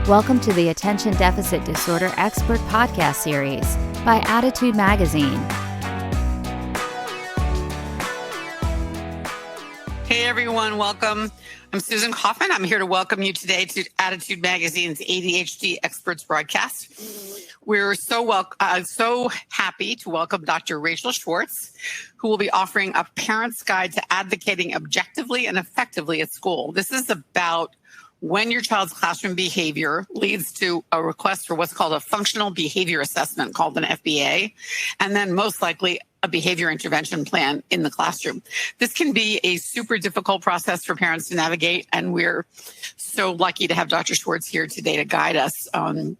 Welcome to the Attention Deficit Disorder Expert Podcast Series by Attitude Magazine. Hey everyone, welcome. I'm Susan Kaufman. I'm here to welcome you today to Attitude Magazine's ADHD Experts broadcast. We're so happy to welcome Dr. Rachel Schwartz, who will be offering a parent's guide to advocating objectively and effectively at school. This is about when your child's classroom behavior leads to a request for what's called a functional behavior assessment, called an FBA, and then most likely a behavior intervention plan in the classroom. This can be a super difficult process for parents to navigate, and we're so lucky to have Dr. Schwartz here today to guide us and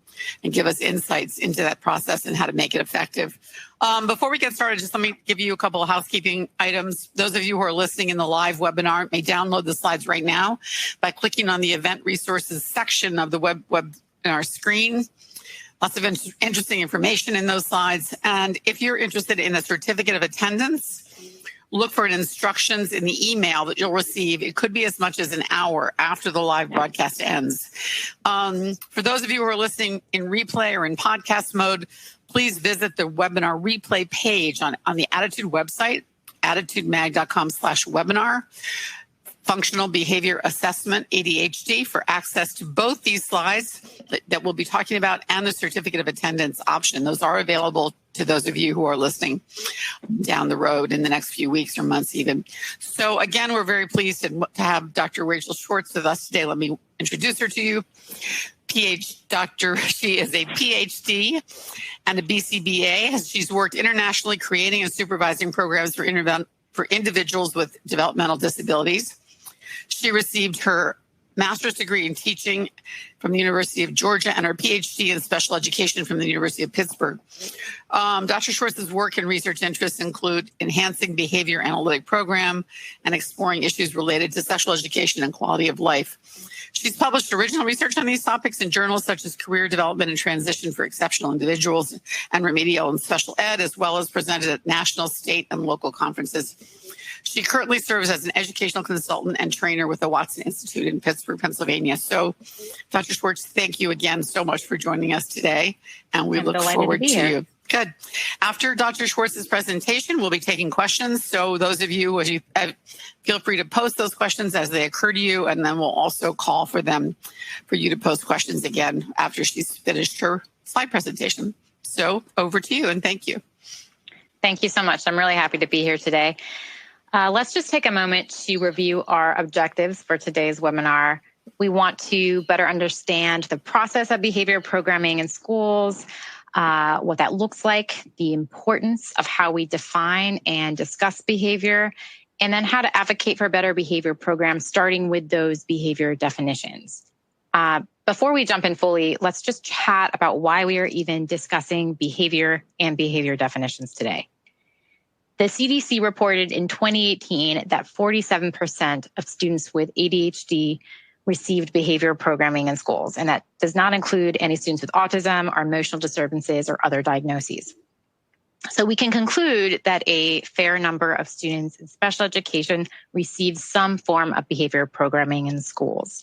give us insights into that process and how to make it effective. Before we get started, just let me give you a couple of housekeeping items. Those of you who are listening in the live webinar may download the slides right now by clicking on the event resources section of the webinar screen. Lots of interesting information in those slides. And if you're interested in a certificate of attendance, look for instructions in the email that you'll receive. It could be as much as an hour after the live broadcast ends. For those of you who are listening in replay or in podcast mode, please visit the webinar replay page on the Attitude website, attitudemag.com/webinar. Functional Behavior Assessment, ADHD, for access to both these slides that we'll be talking about and the certificate of attendance option. Those are available to those of you who are listening down the road in the next few weeks or months even. So again, we're very pleased to have Dr. Rachel Schwartz with us today. Let me introduce her to you. She is a Ph.D. and a BCBA. She's worked internationally creating and supervising programs for individuals with developmental disabilities. She received her master's degree in teaching from the University of Georgia and her Ph.D. in special education from the University of Pittsburgh. Dr. Schwartz's work and research interests include enhancing behavior analytic program and exploring issues related to sexual education and quality of life. She's published original research on these topics in journals such as Career Development and Transition for Exceptional Individuals and Remedial and Special Ed, as well as presented at national, state, and local conferences. She currently serves as an educational consultant and trainer with the Watson Institute in Pittsburgh, Pennsylvania. So, Dr. Schwartz, thank you again so much for joining us today, and we look forward to you. Good. After Dr. Schwartz's presentation, we'll be taking questions. So those of you, feel free to post those questions as they occur to you, and then we'll also call for you to post questions again after she's finished her slide presentation. So over to you, and thank you. Thank you so much. I'm really happy to be here today. Let's just take a moment to review our objectives for today's webinar. We want to better understand the process of behavior programming in schools, what that looks like, the importance of how we define and discuss behavior, and then how to advocate for better behavior programs, starting with those behavior definitions. Before we jump in fully, let's just chat about why we are even discussing behavior and behavior definitions today. The CDC reported in 2018 that 47% of students with ADHD received behavior programming in schools, and that does not include any students with autism or emotional disturbances or other diagnoses. So we can conclude that a fair number of students in special education receive some form of behavior programming in schools.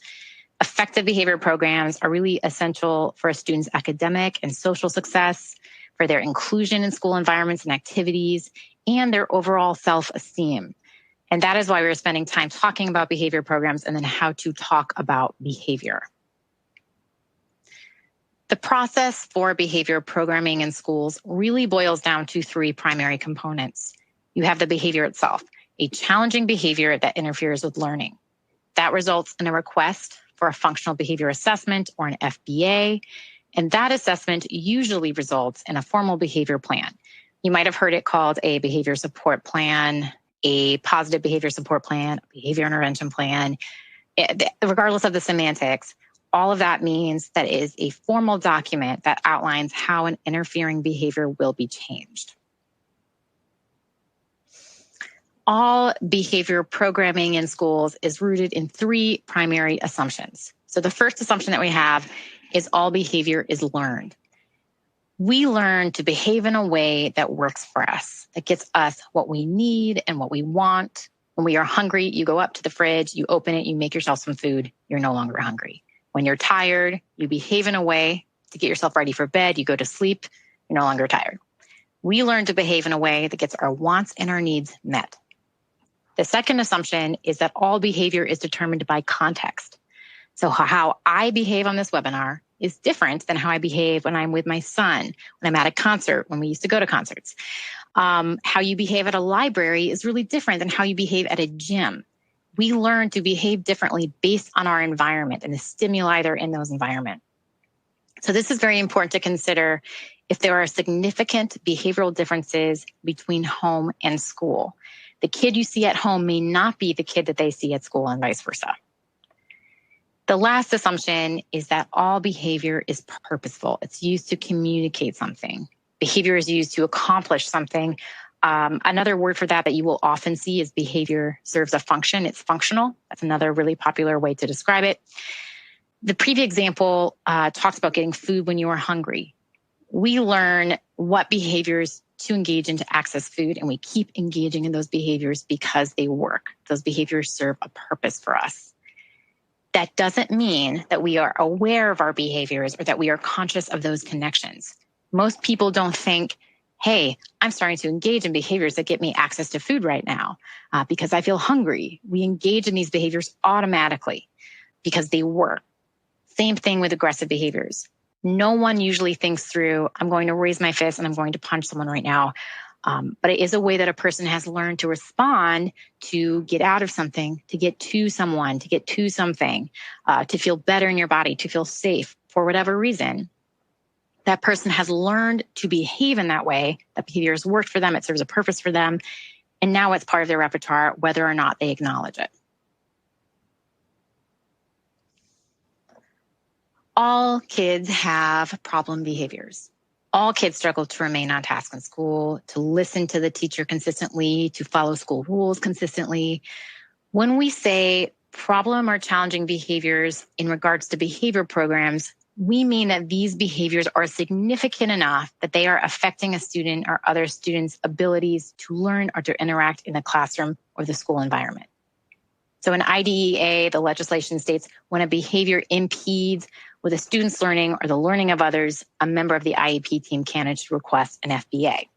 Effective behavior programs are really essential for a student's academic and social success, for their inclusion in school environments and activities, and their overall self-esteem. And that is why we're spending time talking about behavior programs and then how to talk about behavior. The process for behavior programming in schools really boils down to three primary components. You have the behavior itself, a challenging behavior that interferes with learning. That results in a request for a functional behavior assessment or an FBA, and that assessment usually results in a formal behavior plan. You might have heard it called a behavior support plan, a positive behavior support plan, a behavior intervention plan. Regardless of the semantics, all of that means that it is a formal document that outlines how an interfering behavior will be changed. All behavior programming in schools is rooted in three primary assumptions. So the first assumption that we have is all behavior is learned. We learn to behave in a way that works for us, that gets us what we need and what we want. When we are hungry, you go up to the fridge, you open it, you make yourself some food, you're no longer hungry. When you're tired, you behave in a way to get yourself ready for bed. You go to sleep, you're no longer tired. We learn to behave in a way that gets our wants and our needs met. The second assumption is that all behavior is determined by context. So how I behave on this webinar is different than how I behave when I'm with my son, when I'm at a concert, when we used to go to concerts. How you behave at a library is really different than how you behave at a gym. We learn to behave differently based on our environment and the stimuli that are in those environments. So this is very important to consider if there are significant behavioral differences between home and school. The kid you see at home may not be the kid that they see at school and vice versa. The last assumption is that all behavior is purposeful. It's used to communicate something. Behavior is used to accomplish something. Another word for that you will often see is behavior serves a function. It's functional. That's another really popular way to describe it. The previous example talks about getting food when you are hungry. We learn what behaviors to engage in to access food, and we keep engaging in those behaviors because they work. Those behaviors serve a purpose for us. That doesn't mean that we are aware of our behaviors or that we are conscious of those connections. Most people don't think, hey, I'm starting to engage in behaviors that get me access to food right now because I feel hungry. We engage in these behaviors automatically because they work. Same thing with aggressive behaviors. No one usually thinks through, I'm going to raise my fist and I'm going to punch someone right now. But it is a way that a person has learned to respond to get out of something, to get to someone, to get to something, to feel better in your body, to feel safe for whatever reason. That person has learned to behave in that way. That behavior has worked for them. It serves a purpose for them. And now it's part of their repertoire, whether or not they acknowledge it. All kids have problem behaviors. All kids struggle to remain on task in school, to listen to the teacher consistently, to follow school rules consistently. When we say problem or challenging behaviors in regards to behavior programs, we mean that these behaviors are significant enough that they are affecting a student or other students' abilities to learn or to interact in the classroom or the school environment. So in IDEA, the legislation states when a behavior impedes with a student's learning or the learning of others, a member of the IEP team can request an FBA.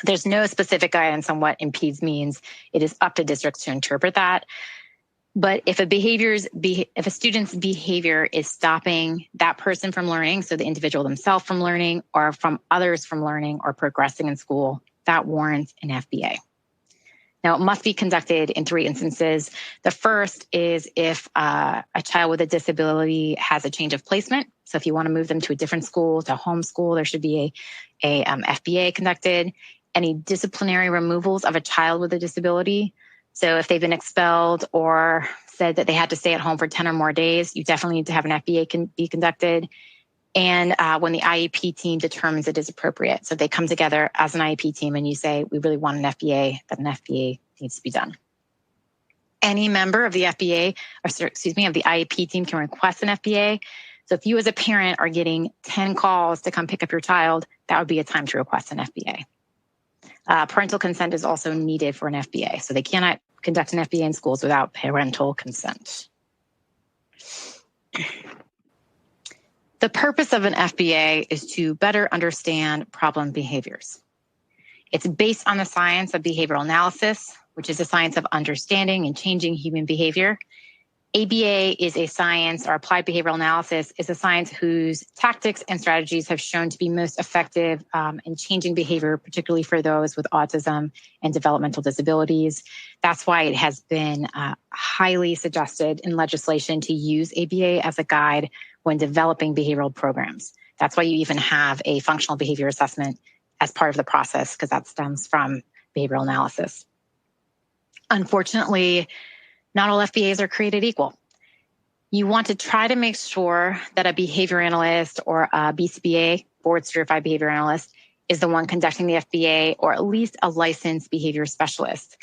There's no specific guidance on what impedes means. It is up to districts to interpret that. But if a student's behavior is stopping that person from learning, so the individual themselves from learning or from others from learning or progressing in school, that warrants an FBA. Now, it must be conducted in 3 instances. The first is if a child with a disability has a change of placement. So if you want to move them to a different school, to homeschool, there should be a FBA conducted. Any disciplinary removals of a child with a disability. So if they've been expelled or said that they had to stay at home for 10 or more days, you definitely need to have an FBA be conducted. And when the IEP team determines it is appropriate. So they come together as an IEP team and you say, we really want an FBA, that an FBA needs to be done. Any member of the FBA, of the IEP team can request an FBA. So if you as a parent are getting 10 calls to come pick up your child, that would be a time to request an FBA. Parental consent is also needed for an FBA. So they cannot conduct an FBA in schools without parental consent. The purpose of an FBA is to better understand problem behaviors. It's based on the science of behavioral analysis, which is the science of understanding and changing human behavior. ABA is a science, or applied behavioral analysis is a science whose tactics and strategies have shown to be most effective in changing behavior, particularly for those with autism and developmental disabilities. That's why it has been highly suggested in legislation to use ABA as a guide when developing behavioral programs. That's why you even have a functional behavior assessment as part of the process, because that stems from behavioral analysis. Unfortunately, not all FBAs are created equal. You want to try to make sure that a behavior analyst or a BCBA, board certified behavior analyst, is the one conducting the FBA, or at least a licensed behavior specialist.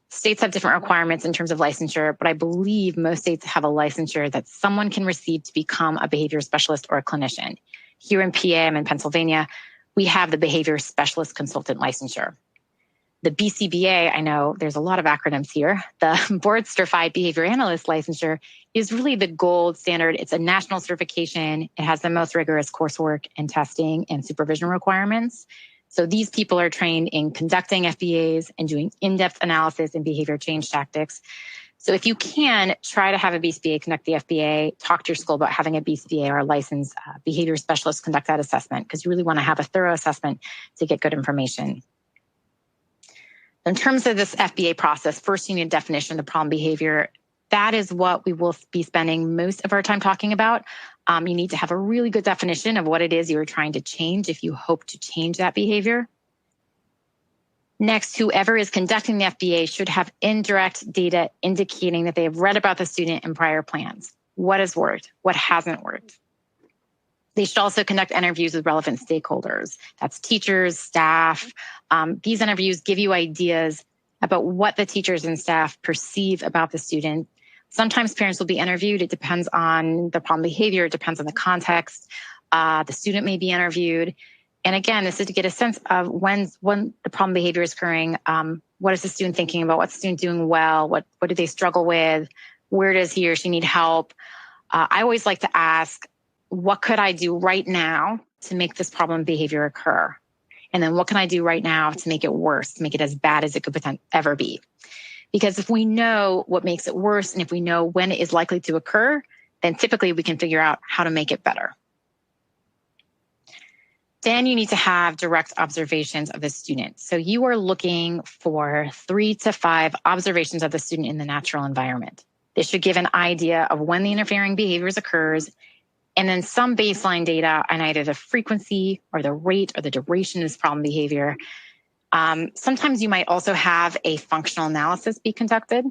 States have different requirements in terms of licensure, but I believe most states have a licensure that someone can receive to become a behavior specialist or a clinician. Here in PA, I'm in Pennsylvania, we have the behavior specialist consultant licensure. The BCBA, I know there's a lot of acronyms here. The Board Certified Behavior Analyst licensure is really the gold standard. It's a national certification. It has the most rigorous coursework and testing and supervision requirements. So these people are trained in conducting FBAs and doing in-depth analysis and behavior change tactics. So if you can, try to have a BCBA conduct the FBA, talk to your school about having a BCBA or a licensed behavior specialist conduct that assessment, because you really want to have a thorough assessment to get good information. In terms of this FBA process, first you need a definition of the problem behavior. That is what we will be spending most of our time talking about. You need to have a really good definition of what it is you're trying to change if you hope to change that behavior. Next, whoever is conducting the FBA should have indirect data indicating that they have read about the student in prior plans. What has worked? What hasn't worked? They should also conduct interviews with relevant stakeholders. That's teachers, staff. These interviews give you ideas about what the teachers and staff perceive about the student. Sometimes parents will be interviewed. It depends on the problem behavior. It depends on the context. The student may be interviewed. And again, this is to get a sense of when the problem behavior is occurring. What is the student thinking about? What's the student doing well? What do they struggle with? Where does he or she need help? I always like to ask, what could I do right now to make this problem behavior occur? And then what can I do right now to make it worse, to make it as bad as it could ever be? Because if we know what makes it worse and if we know when it is likely to occur, then typically we can figure out how to make it better. Then you need to have direct observations of the student. So you are looking for 3 to 5 observations of the student in the natural environment. This should give an idea of when the interfering behaviors occurs, and then some baseline data on either the frequency or the rate or the duration of this problem behavior. Sometimes you might also have a functional analysis be conducted.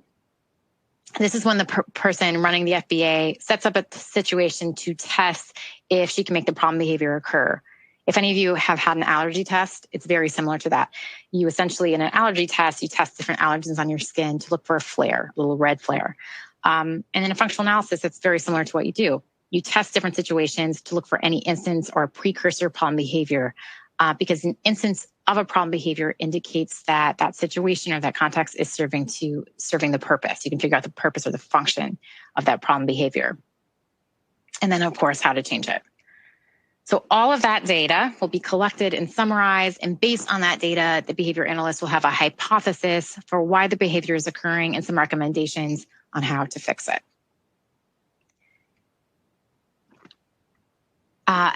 This is when the person running the FBA sets up a situation to test if she can make the problem behavior occur. If any of you have had an allergy test, it's very similar to that. You essentially, in an allergy test, you test different allergens on your skin to look for a flare, a little red flare. And in a functional analysis, it's very similar to what you do. You test different situations to look for any instance or precursor problem behavior, because an instance of a problem behavior indicates that that situation or that context is serving the purpose. You can figure out the purpose or the function of that problem behavior. And then, of course, how to change it. So all of that data will be collected and summarized, and based on that data, the behavior analyst will have a hypothesis for why the behavior is occurring and some recommendations on how to fix it.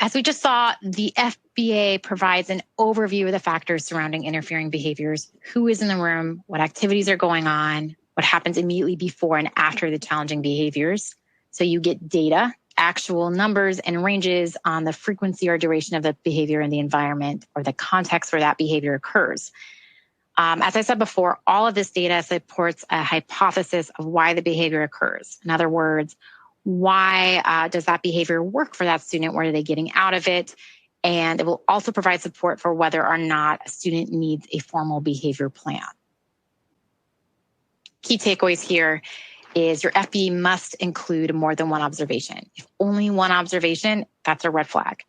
As we just saw, the FBA provides an overview of the factors surrounding interfering behaviors, who is in the room, what activities are going on, what happens immediately before and after the challenging behaviors. So you get data, actual numbers and ranges on the frequency or duration of the behavior in the environment or the context where that behavior occurs. As I said before, all of this data supports a hypothesis of why the behavior occurs. In other words, why does that behavior work for that student? What are they getting out of it? And it will also provide support for whether or not a student needs a formal behavior plan. Key takeaways here is your FBA must include more than one observation. If only one observation, that's a red flag.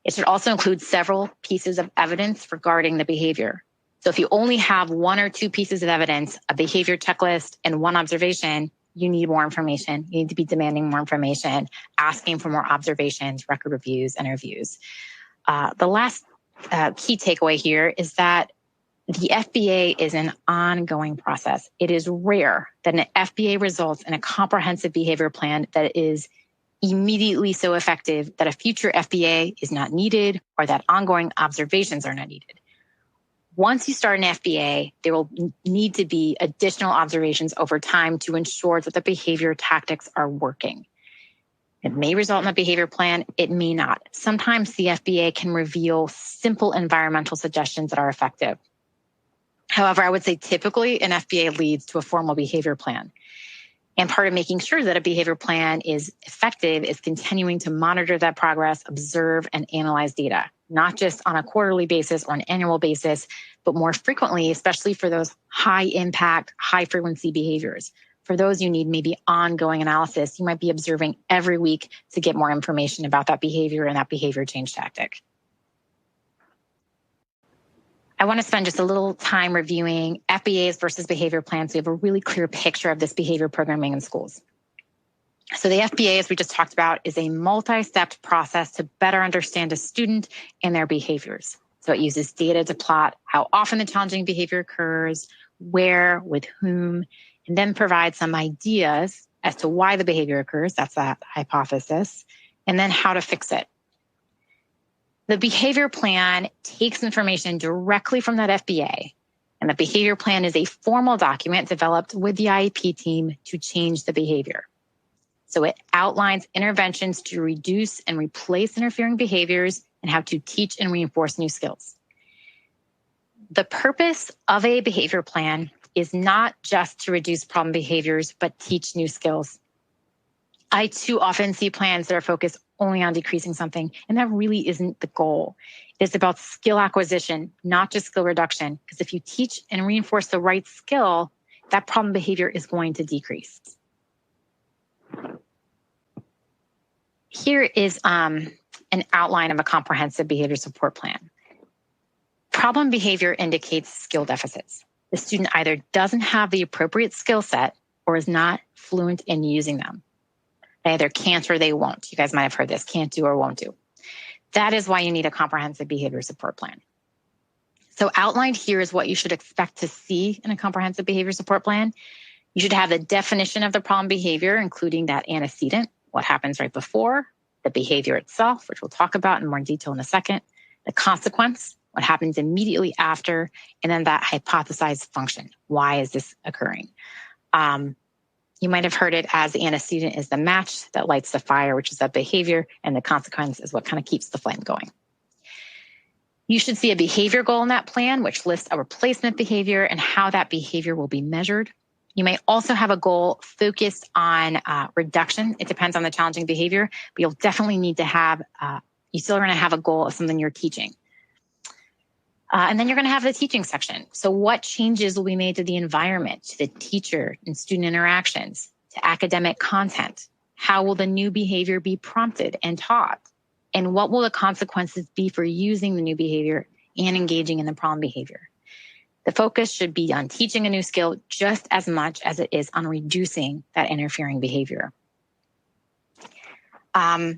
It should also include several pieces of evidence regarding the behavior. So if you only have 1 or 2 pieces of evidence, a behavior checklist, and 1 observation, you need more information. You need to be demanding more information, asking for more observations, record reviews, interviews. The last key takeaway here is that the FBA is an ongoing process. It is rare that an FBA results in a comprehensive behavior plan that is immediately so effective that a future FBA is not needed or that ongoing observations are not needed. Once you start an FBA, there will need to be additional observations over time to ensure that the behavior tactics are working. It may result in a behavior plan. It may not. Sometimes the FBA can reveal simple environmental suggestions that are effective. However, I would say typically an FBA leads to a formal behavior plan. And part of making sure that a behavior plan is effective is continuing to monitor that progress, observe, and analyze data, not just on a quarterly basis or an annual basis, but more frequently, especially for those high impact, high frequency behaviors. For those you need maybe ongoing analysis, you might be observing every week to get more information about that behavior and that behavior change tactic. I want to spend just a little time reviewing FBAs versus behavior plans so we have a really clear picture of this behavior programming in schools. So the FBA, as we just talked about, is a multi-step process to better understand a student and their behaviors. So it uses data to plot how often the challenging behavior occurs, where, with whom, and then provide some ideas as to why the behavior occurs. That's that hypothesis, and then how to fix it. The behavior plan takes information directly from that FBA, and the behavior plan is a formal document developed with the IEP team to change the behavior. So it outlines interventions to reduce and replace interfering behaviors and how to teach and reinforce new skills. The purpose of a behavior plan is not just to reduce problem behaviors, but teach new skills. I too often see plans that are focused only on decreasing something, and that really isn't the goal. It's about skill acquisition, not just skill reduction, because if you teach and reinforce the right skill, that problem behavior is going to decrease. Here is an outline of a comprehensive behavior support plan. Problem behavior indicates skill deficits. The student either doesn't have the appropriate skill set or is not fluent in using them. They either can't or they won't. You guys might have heard this, can't do or won't do. That is why you need a comprehensive behavior support plan. So outlined here is what you should expect to see in a comprehensive behavior support plan. You should have the definition of the problem behavior, including that antecedent, what happens right before, the behavior itself, which we'll talk about in more detail in a second, the consequence, what happens immediately after, and then that hypothesized function. Why is this occurring? You might have heard it as the antecedent is the match that lights the fire, which is that behavior, and the consequence is what kind of keeps the flame going. You should see a behavior goal in that plan, which lists a replacement behavior and how that behavior will be measured. You may also have a goal focused on reduction. It depends on the challenging behavior, but you'll definitely need to have, you still are going to have a goal of something you're teaching. And then you're going to have the teaching section. So what changes will be made to the environment, to the teacher and student interactions, to academic content? How will the new behavior be prompted and taught? And what will the consequences be for using the new behavior and engaging in the problem behavior? The focus should be on teaching a new skill just as much as it is on reducing that interfering behavior. A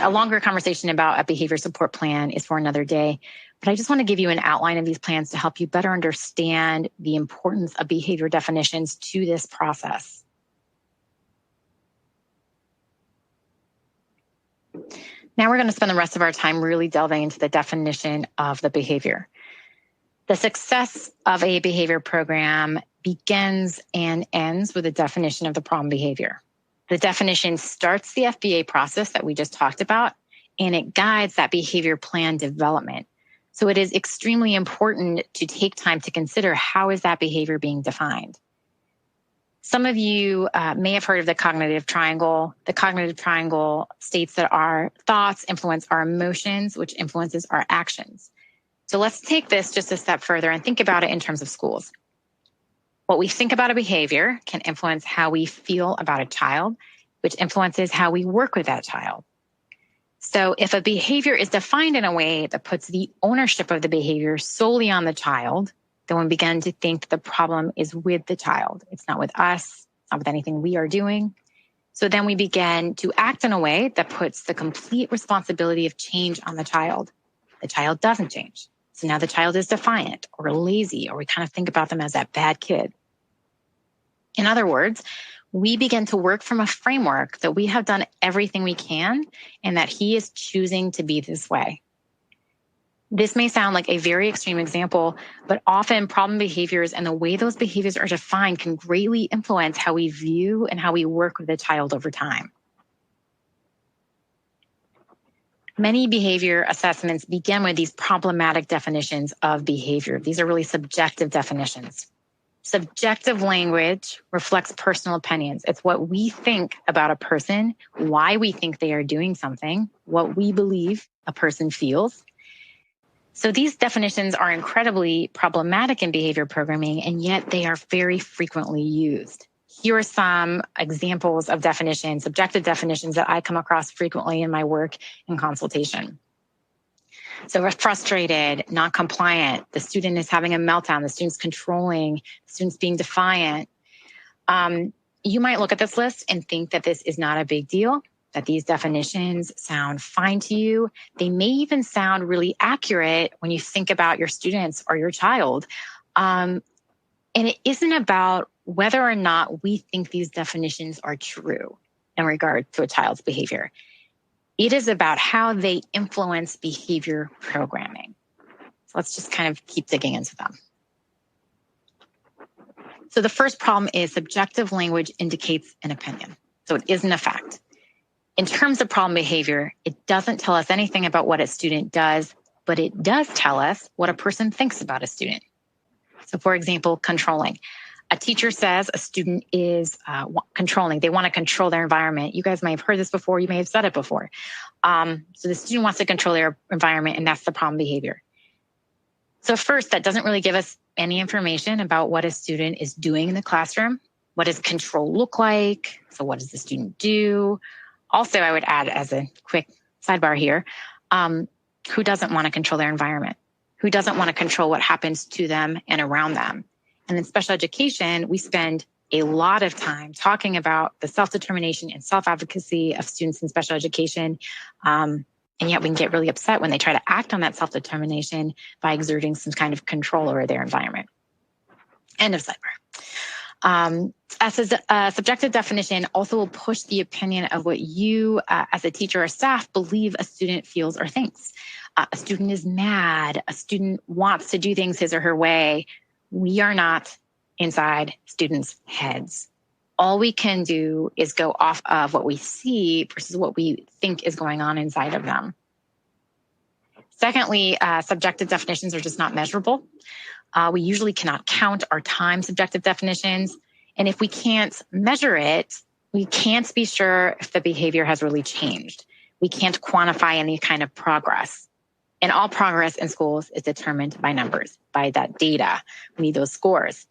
longer conversation about a behavior support plan is for another day, but I just want to give you an outline of these plans to help you better understand the importance of behavior definitions to this process. Now we're going to spend the rest of our time really delving into the definition of the behavior. The success of a behavior program begins and ends with a definition of the problem behavior. The definition starts the FBA process that we just talked about, and it guides that behavior plan development. So it is extremely important to take time to consider how is that behavior being defined. Some of you may have heard of the cognitive triangle. The cognitive triangle states that our thoughts influence our emotions, which influences our actions. So let's take this just a step further and think about it in terms of schools. What we think about a behavior can influence how we feel about a child, which influences how we work with that child. So if a behavior is defined in a way that puts the ownership of the behavior solely on the child, then we begin to think that the problem is with the child. It's not with us, it's not with anything we are doing. So then we begin to act in a way that puts the complete responsibility of change on the child. The child doesn't change. So now the child is defiant or lazy, or we kind of think about them as that bad kid. In other words, we begin to work from a framework that we have done everything we can and that he is choosing to be this way. This may sound like a very extreme example, but often problem behaviors and the way those behaviors are defined can greatly influence how we view and how we work with the child over time. Many behavior assessments begin with these problematic definitions of behavior. These are really subjective definitions. Subjective language reflects personal opinions. It's what we think about a person, why we think they are doing something, what we believe a person feels. So these definitions are incredibly problematic in behavior programming, and yet they are very frequently used. Here are some examples of definitions, subjective definitions that I come across frequently in my work in consultation. So we're frustrated, not compliant, the student is having a meltdown, the student's controlling, the student's being defiant. You might look at this list and think that this is not a big deal, that these definitions sound fine to you. They may even sound really accurate when you think about your students or your child. And it isn't about whether or not we think these definitions are true in regard to a child's behavior. It is about how they influence behavior programming. So let's just kind of keep digging into them. So the first problem is subjective language indicates an opinion. So it isn't a fact. In terms of problem behavior, it doesn't tell us anything about what a student does, but it does tell us what a person thinks about a student. So for example, controlling. A teacher says a student is controlling. They want to control their environment. You guys may have heard this before. You may have said it before. So the student wants to control their environment, and that's the problem behavior. So first, that doesn't really give us any information about what a student is doing in the classroom. What does control look like? So what does the student do? Also, I would add as a quick sidebar here, who doesn't want to control their environment? Who doesn't want to control what happens to them and around them? And in special education, we spend a lot of time talking about the self-determination and self-advocacy of students in special education. And yet we can get really upset when they try to act on that self-determination by exerting some kind of control over their environment. End of sidebar. As a subjective definition also will push the opinion of what you as a teacher or staff believe a student feels or thinks. A student is mad. A student wants to do things his or her way. We are not inside students' heads. All we can do is go off of what we see versus what we think is going on inside of them. Secondly, subjective definitions are just not measurable. We usually cannot count or time subjective definitions. And if we can't measure it, we can't be sure if the behavior has really changed. We can't quantify any kind of progress. And all progress in schools is determined by numbers, by that data. We need those scores.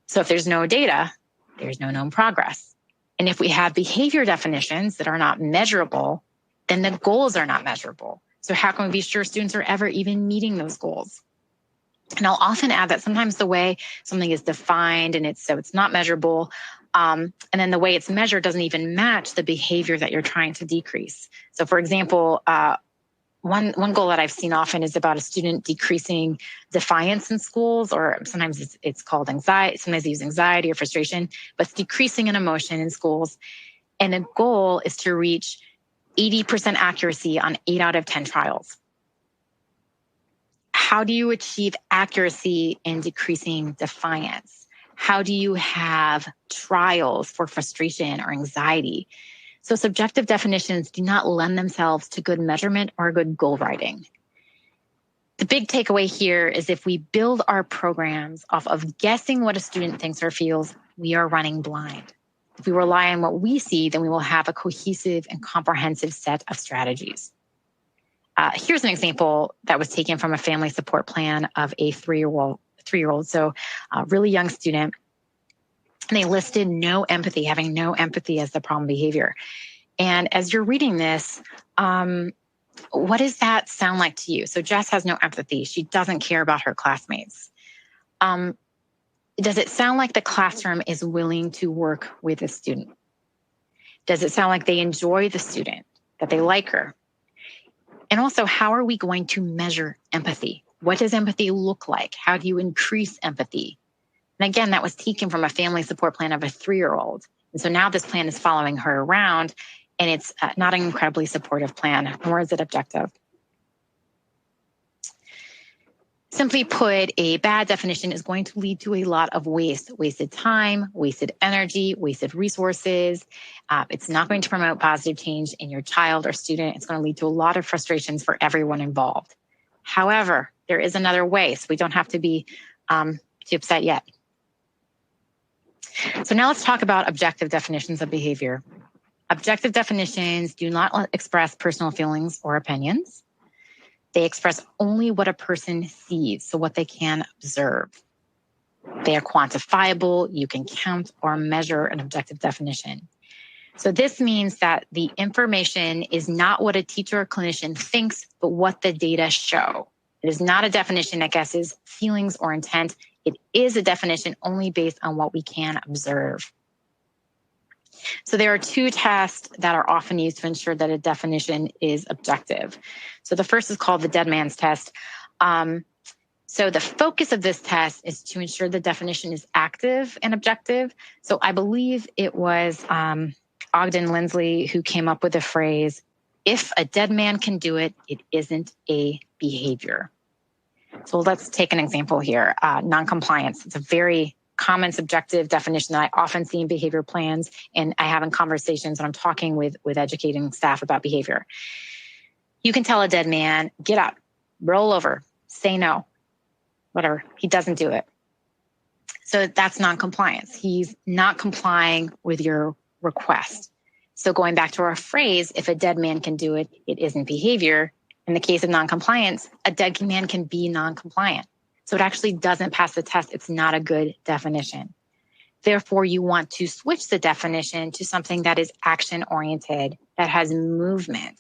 So if there's no data, there's no known progress. And if we have behavior definitions that are not measurable, then the goals are not measurable. So how can we be sure students are ever even meeting those goals? And I'll often add that sometimes the way something is defined and it's not measurable, and then the way it's measured doesn't even match the behavior that you're trying to decrease. So for example, one goal that I've seen often is about a student decreasing defiance in schools, or sometimes it's called anxiety. Sometimes they use anxiety or frustration, but it's decreasing an emotion in schools. And the goal is to reach 80% accuracy on 8 out of 10 trials. How do you achieve accuracy in decreasing defiance? How do you have trials for frustration or anxiety? So subjective definitions do not lend themselves to good measurement or good goal writing. The big takeaway here is if we build our programs off of guessing what a student thinks or feels, we are running blind. If we rely on what we see, then we will have a cohesive and comprehensive set of strategies. Here's an example that was taken from a family support plan of a three-year-old, so a really young student. And they listed having no empathy as the problem behavior. And as you're reading this, what does that sound like to you? So Jess has no empathy. She doesn't care about her classmates. Does it sound like the classroom is willing to work with a student? Does it sound like they enjoy the student, that they like her? And also, how are we going to measure empathy? What does empathy look like? How do you increase empathy? And again, that was taken from a family support plan of a 3-year-old. And so now this plan is following her around, and it's not an incredibly supportive plan, nor is it objective. Simply put, a bad definition is going to lead to a lot of wasted time, wasted energy, wasted resources. It's not going to promote positive change in your child or student. It's going to lead to a lot of frustrations for everyone involved. However, there is another way, so we don't have to be too upset yet. So now let's talk about objective definitions of behavior. Objective definitions do not express personal feelings or opinions. They express only what a person sees, so what they can observe. They are quantifiable. You can count or measure an objective definition. So this means that the information is not what a teacher or clinician thinks, but what the data show. It is not a definition that guesses feelings or intent. It is a definition only based on what we can observe. So there are two tests that are often used to ensure that a definition is objective. So the first is called the dead man's test. So the focus of this test is to ensure the definition is active and objective. So I believe it was Ogden Lindsley who came up with the phrase, if a dead man can do it, it isn't a behavior. So let's take an example here. Noncompliance. It's a very common subjective definition that I often see in behavior plans, and I have in conversations when I'm talking with educating staff about behavior. You can tell a dead man, get up, roll over, say no, whatever. He doesn't do it. So that's noncompliance. He's not complying with your request. So going back to our phrase, if a dead man can do it, it isn't behavior. In the case of noncompliance, a dead man can be noncompliant. So it actually doesn't pass the test. It's not a good definition. Therefore, you want to switch the definition to something that is action-oriented, that has movement.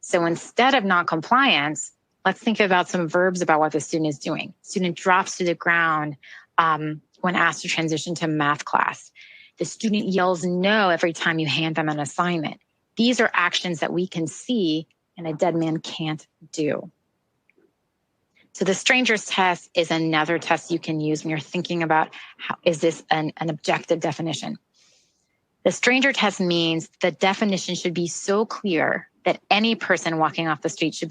So instead of noncompliance, let's think about some verbs about what the student is doing. Student drops to the ground when asked to transition to math class. The student yells no every time you hand them an assignment. These are actions that we can see and a dead man can't do. So the stranger's test is another test you can use when you're thinking about how is this an objective definition. The stranger test means the definition should be so clear that any person walking off the street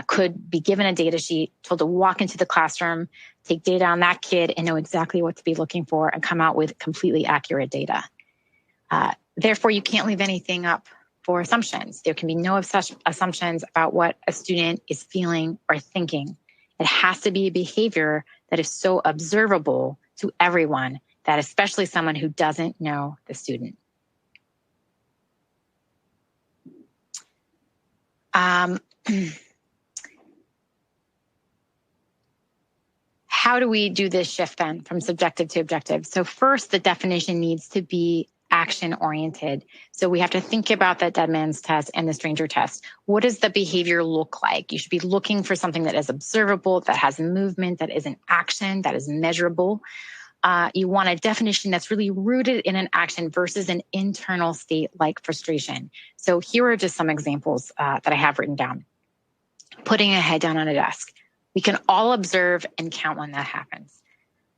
could be given a data sheet, told to walk into the classroom, take data on that kid and know exactly what to be looking for and come out with completely accurate data. Therefore, you can't leave anything up for assumptions. There can be no assumptions about what a student is feeling or thinking. It has to be a behavior that is so observable to everyone that especially someone who doesn't know the student. How do we do this shift then from subjective to objective? So first, the definition needs to be action-oriented. So we have to think about that dead man's test and the stranger test. What does the behavior look like? You should be looking for something that is observable, that has movement, that is an action, that is measurable. You want a definition that's really rooted in an action versus an internal state like frustration. So here are just some examples that I have written down. Putting a head down on a desk. We can all observe and count when that happens.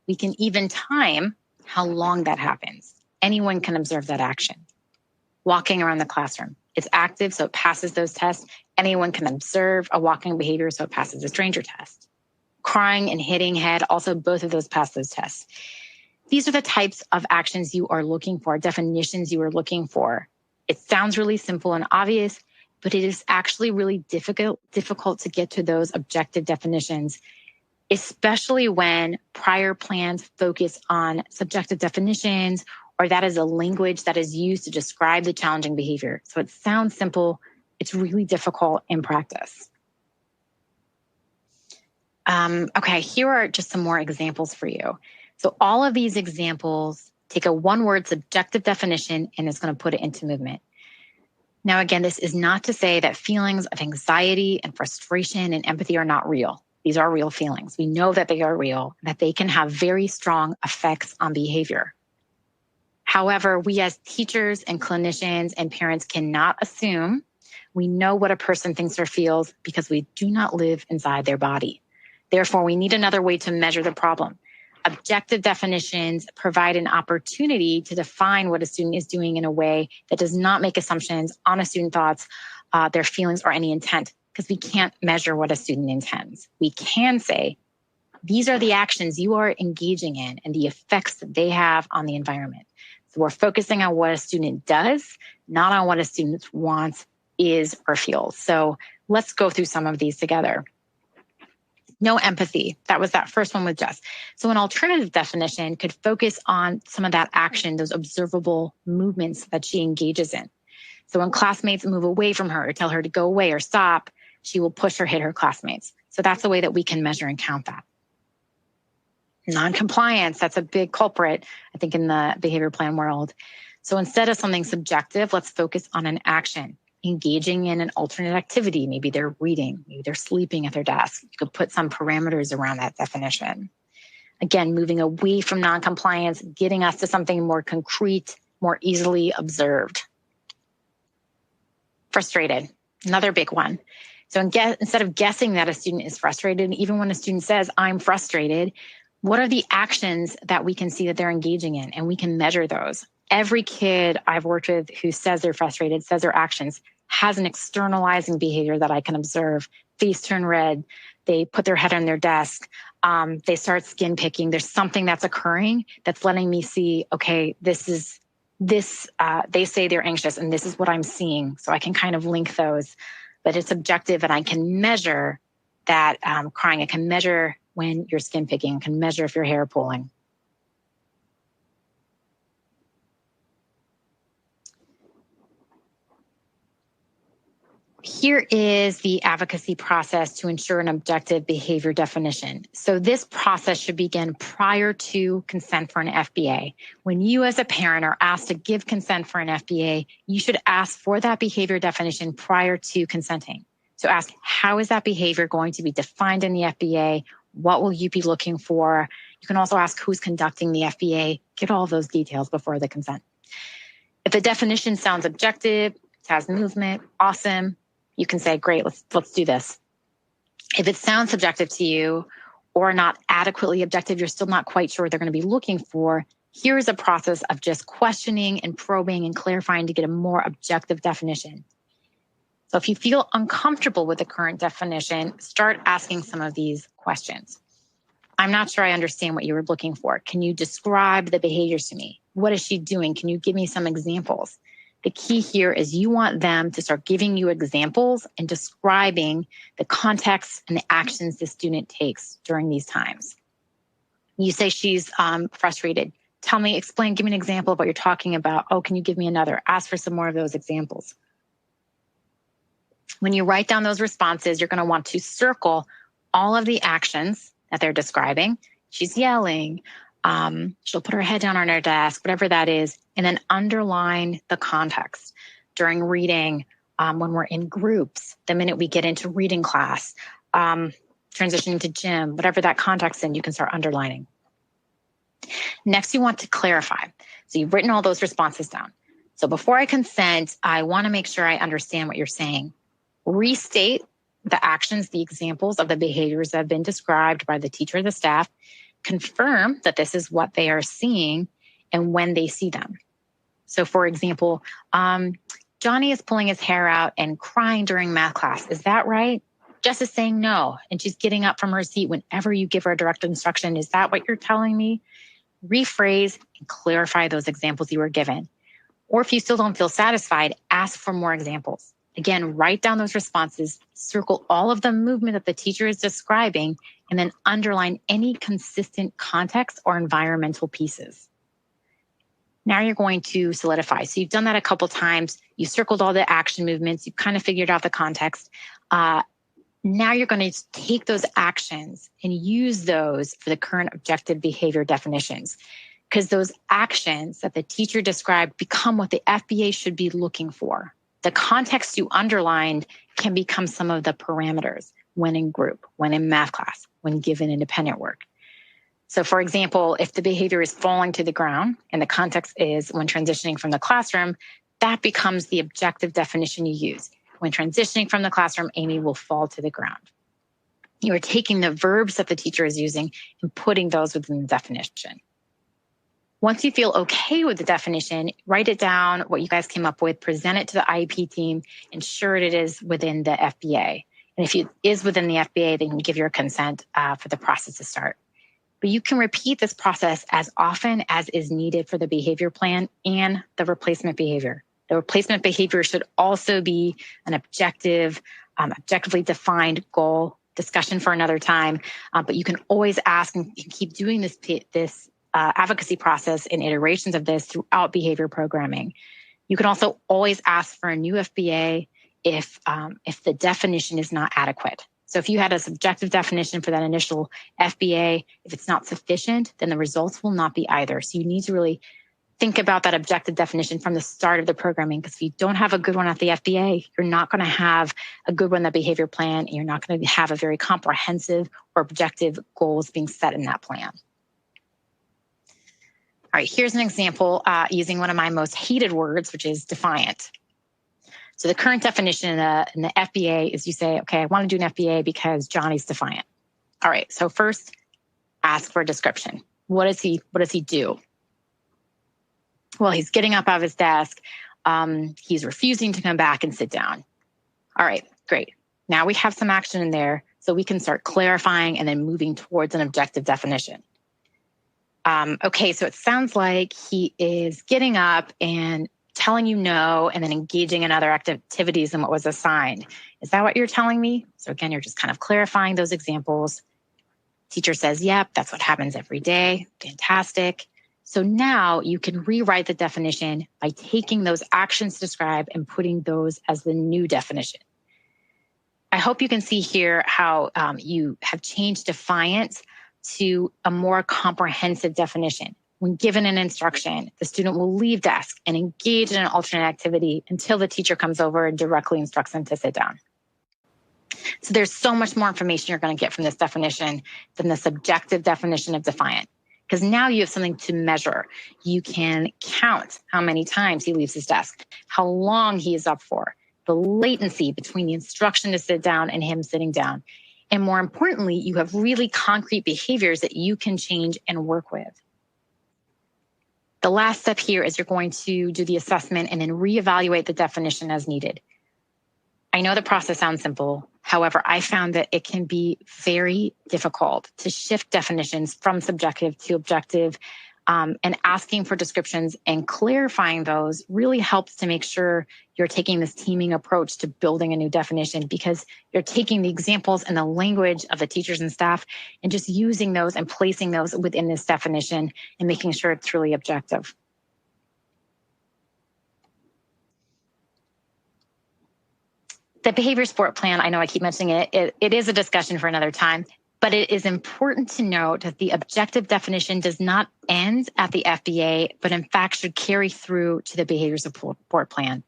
We can even time how long that happens. Anyone can observe that action. Walking around the classroom. It's active, so it passes those tests. Anyone can observe a walking behavior, so it passes the stranger test. Crying and hitting head, also both of those pass those tests. These are the types of actions you are looking for, definitions you are looking for. It sounds really simple and obvious, but it is actually really difficult to get to those objective definitions, especially when prior plans focus on subjective definitions, or that is a language that is used to describe the challenging behavior. So it sounds simple. It's really difficult in practice. Okay, here are just some more examples for you. So all of these examples take a one-word subjective definition and it's going to put it into movement. Now, again, this is not to say that feelings of anxiety and frustration and empathy are not real. These are real feelings. We know that they are real, that they can have very strong effects on behavior. However, we as teachers and clinicians and parents cannot assume we know what a person thinks or feels because we do not live inside their body. Therefore, we need another way to measure the problem. Objective definitions provide an opportunity to define what a student is doing in a way that does not make assumptions on a student's thoughts, their feelings, or any intent, because we can't measure what a student intends. We can say, these are the actions you are engaging in and the effects that they have on the environment. So we're focusing on what a student does, not on what a student wants, is, or feels. So let's go through some of these together. No empathy. That was that first one with Jess. So an alternative definition could focus on some of that action, those observable movements that she engages in. So when classmates move away from her or tell her to go away or stop, she will push or hit her classmates. So that's a way that we can measure and count that. Non-compliance, that's a big culprit, I think, in the behavior plan world. So instead of something subjective, let's focus on an action, engaging in an alternate activity. Maybe they're reading, maybe they're sleeping at their desk. You could put some parameters around that definition. Again, moving away from non-compliance, getting us to something more concrete, more easily observed. Frustrated, another big one. So instead of guessing that a student is frustrated, even when a student says, I'm frustrated, what are the actions that we can see that they're engaging in? And we can measure those. Every kid I've worked with who says they're frustrated, says their actions, has an externalizing behavior that I can observe. Face turn red. They put their head on their desk. They start skin picking. There's something that's occurring that's letting me see, okay, they say they're anxious and this is what I'm seeing. So I can kind of link those, but it's objective and I can measure that crying. I can measure when you're skin picking, can measure if your hair pulling. Here is the advocacy process to ensure an objective behavior definition. So this process should begin prior to consent for an FBA. When you as a parent are asked to give consent for an FBA, you should ask for that behavior definition prior to consenting. So ask, how is that behavior going to be defined in the FBA? What will you be looking for? You can also ask who's conducting the FBA. Get all those details before the consent. If the definition sounds objective, it has movement, awesome. You can say, great, let's do this. If it sounds subjective to you or not adequately objective, you're still not quite sure what they're going to be looking for, here's a process of just questioning and probing and clarifying to get a more objective definition. So if you feel uncomfortable with the current definition, start asking some of these questions. I'm not sure I understand what you were looking for. Can you describe the behaviors to me? What is she doing? Can you give me some examples? The key here is you want them to start giving you examples and describing the context and the actions the student takes during these times. You say she's frustrated. Tell me, explain, give me an example of what you're talking about. Oh, can you give me another? Ask for some more of those examples. When you write down those responses, you're going to want to circle all of the actions that they're describing. She's yelling. She'll put her head down on her desk, whatever that is, and then underline the context during reading, when we're in groups, the minute we get into reading class, transitioning to gym, whatever that context is, you can start underlining. Next, you want to clarify. So you've written all those responses down. So before I consent, I want to make sure I understand what you're saying. Restate the actions, the examples of the behaviors that have been described by the teacher or the staff. Confirm that this is what they are seeing and when they see them. So for example, Johnny is pulling his hair out and crying during math class. Is that right? Jess is saying no, and she's getting up from her seat whenever you give her a direct instruction. Is that what you're telling me? Rephrase and clarify those examples you were given. Or if you still don't feel satisfied, ask for more examples. Again, write down those responses, circle all of the movement that the teacher is describing, and then underline any consistent context or environmental pieces. Now you're going to solidify. So you've done that a couple times. You circled all the action movements. You've kind of figured out the context. Now you're going to take those actions and use those for the current objective behavior definitions, because those actions that the teacher described become what the FBA should be looking for. The context you underlined can become some of the parameters when in group, when in math class, when given independent work. So for example, if the behavior is falling to the ground and the context is when transitioning from the classroom, that becomes the objective definition you use. When transitioning from the classroom, Amy will fall to the ground. You are taking the verbs that the teacher is using and putting those within the definition. Once you feel okay with the definition, write it down, what you guys came up with, present it to the IEP team, ensure it is within the FBA. And if it is within the FBA, then you can give your consent for the process to start. But you can repeat this process as often as is needed for the behavior plan and the replacement behavior. The replacement behavior should also be an objectively defined goal, discussion for another time. But you can always ask and keep doing this advocacy process and iterations of this throughout behavior programming. You can also always ask for a new FBA if the definition is not adequate. So if you had a subjective definition for that initial FBA, if it's not sufficient, then the results will not be either. So you need to really think about that objective definition from the start of the programming, because if you don't have a good one at the FBA, you're not going to have a good one, the behavior plan, and you're not going to have a very comprehensive or objective goals being set in that plan. All right, here's an example using one of my most hated words, which is defiant. So the current definition in the FBA is you say, okay, I want to do an FBA because Johnny's defiant. All right, so first, ask for a description. What does he do? Well, he's getting up out of his desk. He's refusing to come back and sit down. All right, great. Now we have some action in there, so we can start clarifying and then moving towards an objective definition. Okay, so it sounds like he is getting up and telling you no, and then engaging in other activities than what was assigned. Is that what you're telling me? So again, you're just kind of clarifying those examples. Teacher says, yep, that's what happens every day. Fantastic. So now you can rewrite the definition by taking those actions to describe and putting those as the new definition. I hope you can see here how you have changed defiant to a more comprehensive definition. When given an instruction, the student will leave desk and engage in an alternate activity until the teacher comes over and directly instructs them to sit down. So there's so much more information you're going to get from this definition than the subjective definition of defiant, because now you have something to measure. You can count how many times he leaves his desk, how long he is up for, the latency between the instruction to sit down and him sitting down. And more importantly, you have really concrete behaviors that you can change and work with. The last step here is you're going to do the assessment and then reevaluate the definition as needed. I know the process sounds simple. However, I found that it can be very difficult to shift definitions from subjective to objective, and asking for descriptions and clarifying those really helps to make sure you're taking this teaming approach to building a new definition, because you're taking the examples and the language of the teachers and staff and just using those and placing those within this definition and making sure it's really objective. The behavior support plan, I know I keep mentioning it, it is a discussion for another time, but it is important to note that the objective definition does not end at the FBA, but in fact should carry through to the behavior support plan.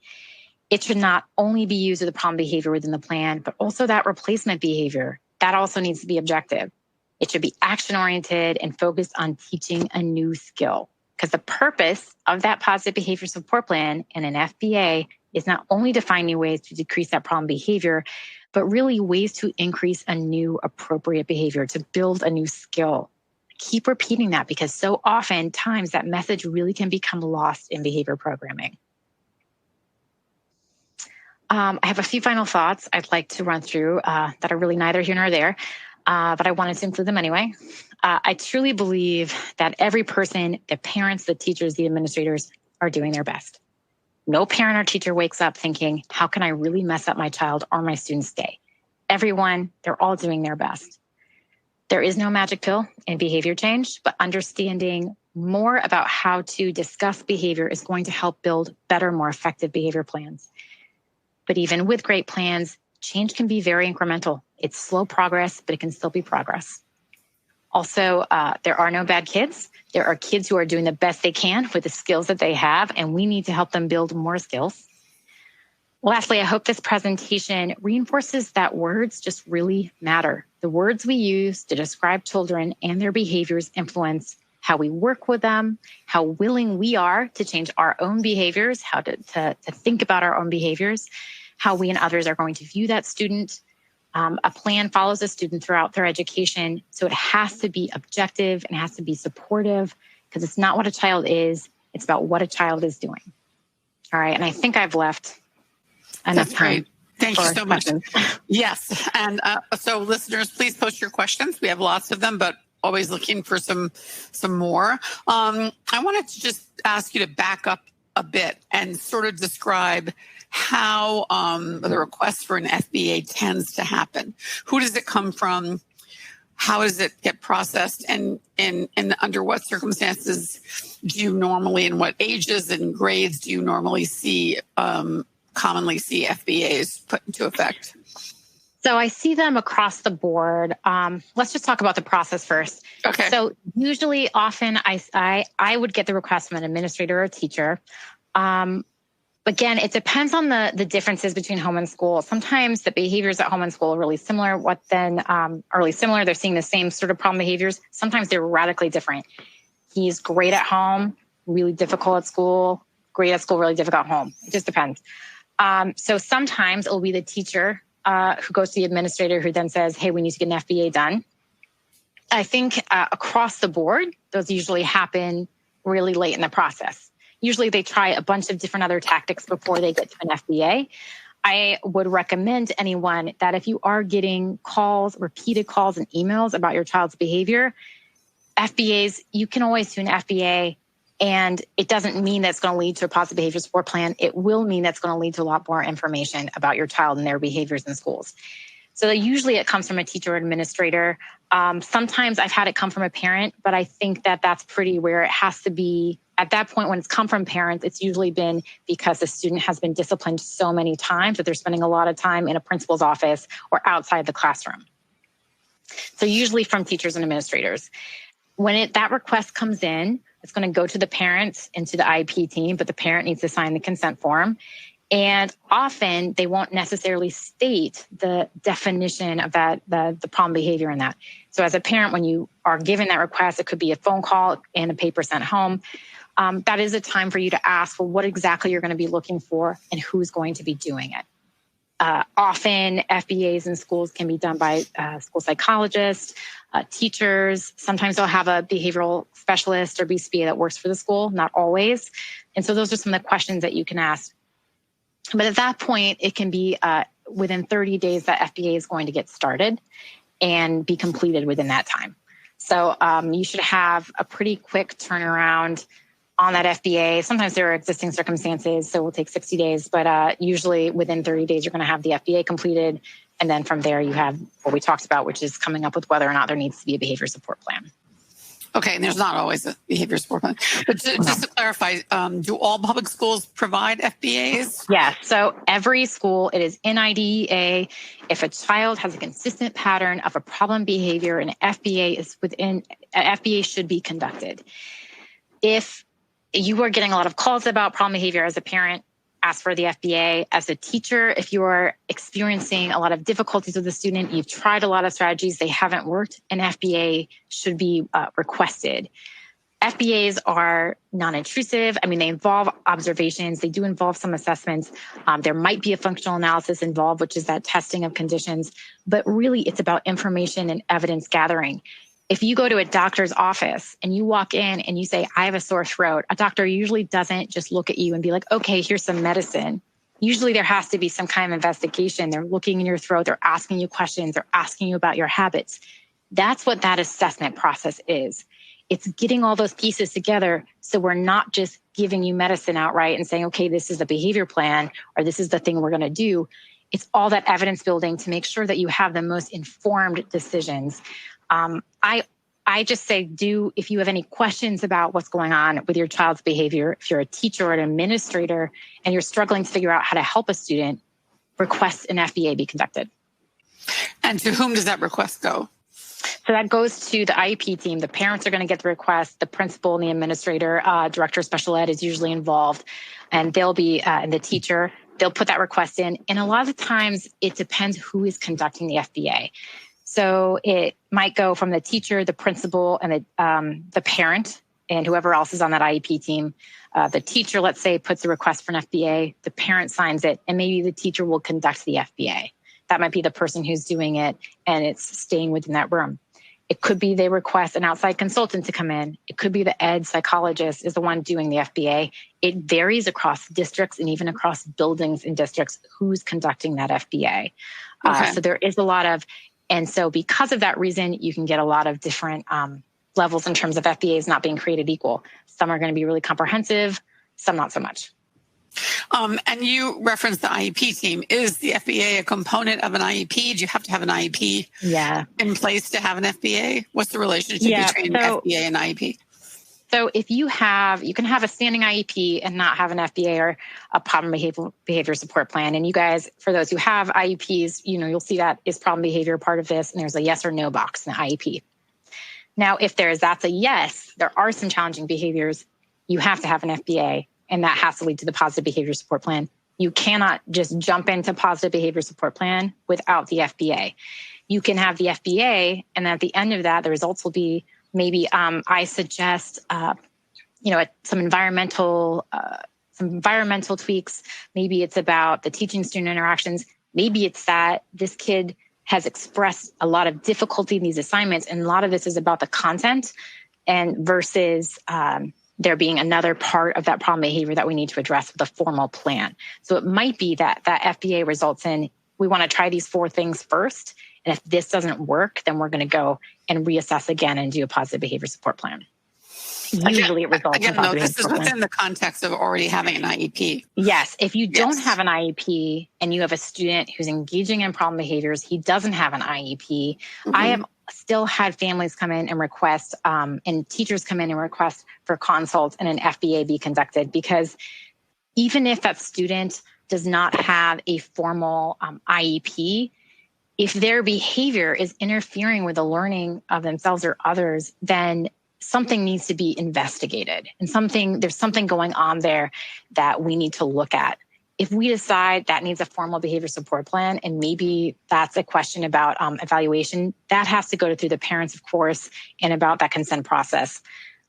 It should not only be used with the problem behavior within the plan, but also that replacement behavior. That also needs to be objective. It should be action-oriented and focused on teaching a new skill, because the purpose of that positive behavior support plan and an FBA is not only to find new ways to decrease that problem behavior, but really ways to increase a new appropriate behavior, to build a new skill. Keep repeating that, because so often times that message really can become lost in behavior programming. I have a few final thoughts I'd like to run through that are really neither here nor there, but I wanted to include them anyway. I truly believe that every person, the parents, the teachers, the administrators, are doing their best. No parent or teacher wakes up thinking, how can I really mess up my child or my student's day? Everyone, they're all doing their best. There is no magic pill in behavior change, but understanding more about how to discuss behavior is going to help build better, more effective behavior plans. But even with great plans, change can be very incremental. It's slow progress, but it can still be progress. Also, there are no bad kids. There are kids who are doing the best they can with the skills that they have, and we need to help them build more skills. Lastly, I hope this presentation reinforces that words just really matter. The words we use to describe children and their behaviors influence how we work with them, how willing we are to change our own behaviors, how to think about our own behaviors, how we and others are going to view that student. A plan follows a student throughout their education, so it has to be objective and it has to be supportive, because it's not what a child is, it's about what a child is doing. All right, and I think I've left enough time. Thank you so much. Yes, and so listeners, please post your questions. We have lots of them, but always looking for some more. I wanted to just ask you to back up a bit and sort of describe how the request for an FBA tends to happen. Who does it come from? How does it get processed? And under what circumstances do you normally, in what ages and grades do you normally see, commonly see FBAs put into effect? So I see them across the board. Let's just talk about the process first. Okay. So usually, often, I would get the request from an administrator or a teacher. Again, it depends on the differences between home and school. Sometimes the behaviors at home and school are really similar. They're seeing the same sort of problem behaviors. Sometimes they're radically different. He's great at home, really difficult at school, great at school, really difficult at home. It just depends. So sometimes it will be the teacher who goes to the administrator who then says, hey, we need to get an FBA done. I think across the board, those usually happen really late in the process. Usually they try a bunch of different other tactics before they get to an FBA. I would recommend anyone that if you are getting calls, repeated calls and emails about your child's behavior, FBAs, you can always do an FBA, and it doesn't mean that's going to lead to a positive behavior support plan. It will mean that's going to lead to a lot more information about your child and their behaviors in schools. So usually it comes from a teacher or administrator. Sometimes I've had it come from a parent, but I think that that's pretty rare. It has to be at that point when it's come from parents, it's usually been because the student has been disciplined so many times that they're spending a lot of time in a principal's office or outside the classroom. So usually from teachers and administrators. When that request comes in, it's going to go to the parents and to the IEP team, but the parent needs to sign the consent form. And often they won't necessarily state the definition of that, the problem behavior in that. So as a parent, when you are given that request, it could be a phone call and a paper sent home. That is a time for you to ask, well, what exactly you're going to be looking for and who's going to be doing it. Often FBAs in schools can be done by school psychologists, teachers. Sometimes they'll have a behavioral specialist or BCBA that works for the school, not always. And so those are some of the questions that you can ask. But at that point, it can be within 30 days that FBA is going to get started and be completed within that time. So you should have a pretty quick turnaround on that FBA. Sometimes there are existing circumstances, so it will take 60 days, but usually within 30 days, you're going to have the FBA completed. And then from there, you have what we talked about, which is coming up with whether or not there needs to be a behavior support plan. Okay, and there's not always a behavior support plan. But just to clarify, do all public schools provide FBAs? Yeah, so every school, it is in IDEA. If a child has a consistent pattern of a problem behavior, an FBA should be conducted. If you are getting a lot of calls about problem behavior as a parent, ask for the FBA. As a teacher, if you are experiencing a lot of difficulties with the student, you've tried a lot of strategies, they haven't worked, an FBA should be requested. FBAs are non-intrusive. I mean, they involve observations. They do involve some assessments. There might be a functional analysis involved, which is that testing of conditions. But really, it's about information and evidence gathering. If you go to a doctor's office and you walk in and you say, I have a sore throat, a doctor usually doesn't just look at you and be like, okay, here's some medicine. Usually there has to be some kind of investigation. They're looking in your throat. They're asking you questions. They're asking you about your habits. That's what that assessment process is. It's getting all those pieces together so we're not just giving you medicine outright and saying, okay, this is a behavior plan or this is the thing we're going to do. It's all that evidence building to make sure that you have the most informed decisions. I just say, if you have any questions about what's going on with your child's behavior, if you're a teacher or an administrator and you're struggling to figure out how to help a student, request an FBA be conducted. And to whom does that request go? So that goes to the IEP team. The parents are going to get the request. The principal and the administrator, director of special ed is usually involved, and they'll be, and the teacher, they'll put that request in. And a lot of the times it depends who is conducting the FBA. So it might go from the teacher, the principal, and the parent, and whoever else is on that IEP team. The teacher, let's say, puts a request for an FBA. The parent signs it, and maybe the teacher will conduct the FBA. That might be the person who's doing it, and it's staying within that room. It could be they request an outside consultant to come in. It could be the ed psychologist is the one doing the FBA. It varies across districts and even across buildings and districts who's conducting that FBA. Okay. So there is a lot of... And so because of that reason, you can get a lot of different levels in terms of FBAs not being created equal. Some are going to be really comprehensive, some not so much. And you referenced the IEP team. Is the FBA a component of an IEP? Do you have to have an IEP in place to have an FBA? What's the relationship between FBA and IEP? So if you can have a standing IEP and not have an FBA or a problem behavior support plan. And you guys, for those who have IEPs, you'll see that is problem behavior part of this. And there's a yes or no box in the IEP. Now, if that's a yes, there are some challenging behaviors, you have to have an FBA, and that has to lead to the positive behavior support plan. You cannot just jump into positive behavior support plan without the FBA. You can have the FBA, and at the end of that, the results will be maybe I suggest some environmental tweaks. Maybe it's about the teaching-student interactions. Maybe it's that this kid has expressed a lot of difficulty in these assignments, and a lot of this is about the content, and versus there being another part of that problem behavior that we need to address with a formal plan. So it might be that FBA results in, we want to try these 4 things first. And if this doesn't work, then we're going to go and reassess again and do a positive behavior support plan. Usually it results in positive this is within the context of already having an IEP. Yes. If you don't have an IEP and you have a student who's engaging in problem behaviors, he doesn't have an IEP. Mm-hmm. I have still had families come in and request, and teachers come in and request for consults and an FBA be conducted, because even if that student does not have a formal IEP, if their behavior is interfering with the learning of themselves or others, then something needs to be investigated, and there's something going on there that we need to look at. If we decide that needs a formal behavior support plan, and maybe that's a question about evaluation, that has to go through the parents, of course, and about that consent process.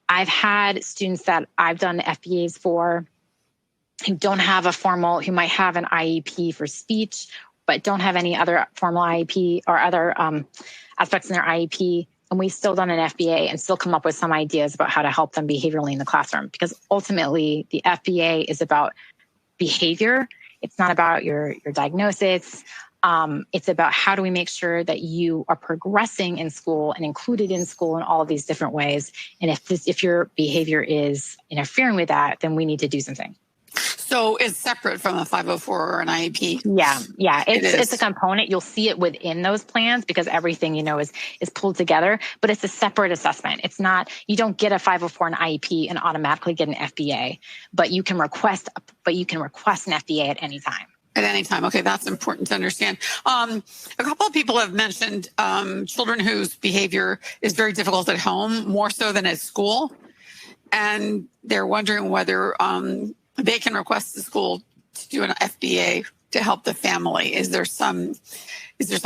I've had students that I've done FBAs for who might have an IEP for speech, but don't have any other formal IEP or other aspects in their IEP. And we've still done an FBA and still come up with some ideas about how to help them behaviorally in the classroom. Because ultimately, the FBA is about behavior. It's not about your diagnosis. It's about how do we make sure that you are progressing in school and included in school in all of these different ways. And if your behavior is interfering with that, then we need to do something. So it's separate from a 504 or an IEP. Yeah. It's a component. You'll see it within those plans because everything, is pulled together, but it's a separate assessment. It's not, you don't get a 504 and IEP and automatically get an FBA, but you can request an FBA at any time. At any time. Okay, that's important to understand. A couple of people have mentioned children whose behavior is very difficult at home, more so than at school. And they're wondering whether they can request the school to do an FBA to help the family. Is there some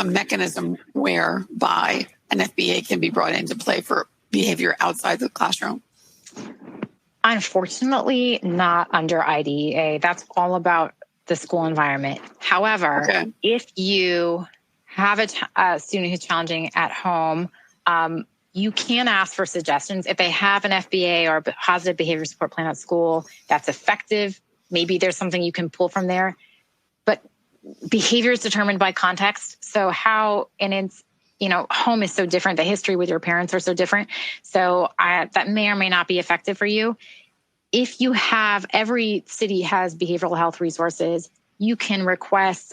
mechanism whereby an FBA can be brought into play for behavior outside the classroom? Unfortunately, not under IDEA. That's all about the school environment. However, If you have a student who's challenging at home, you can ask for suggestions. If they have an FBA or a positive behavior support plan at school that's effective, maybe there's something you can pull from there. But behavior is determined by context. So home is so different. The history with your parents are so different. So that may or may not be effective for you. If you have, every city has behavioral health resources, you can request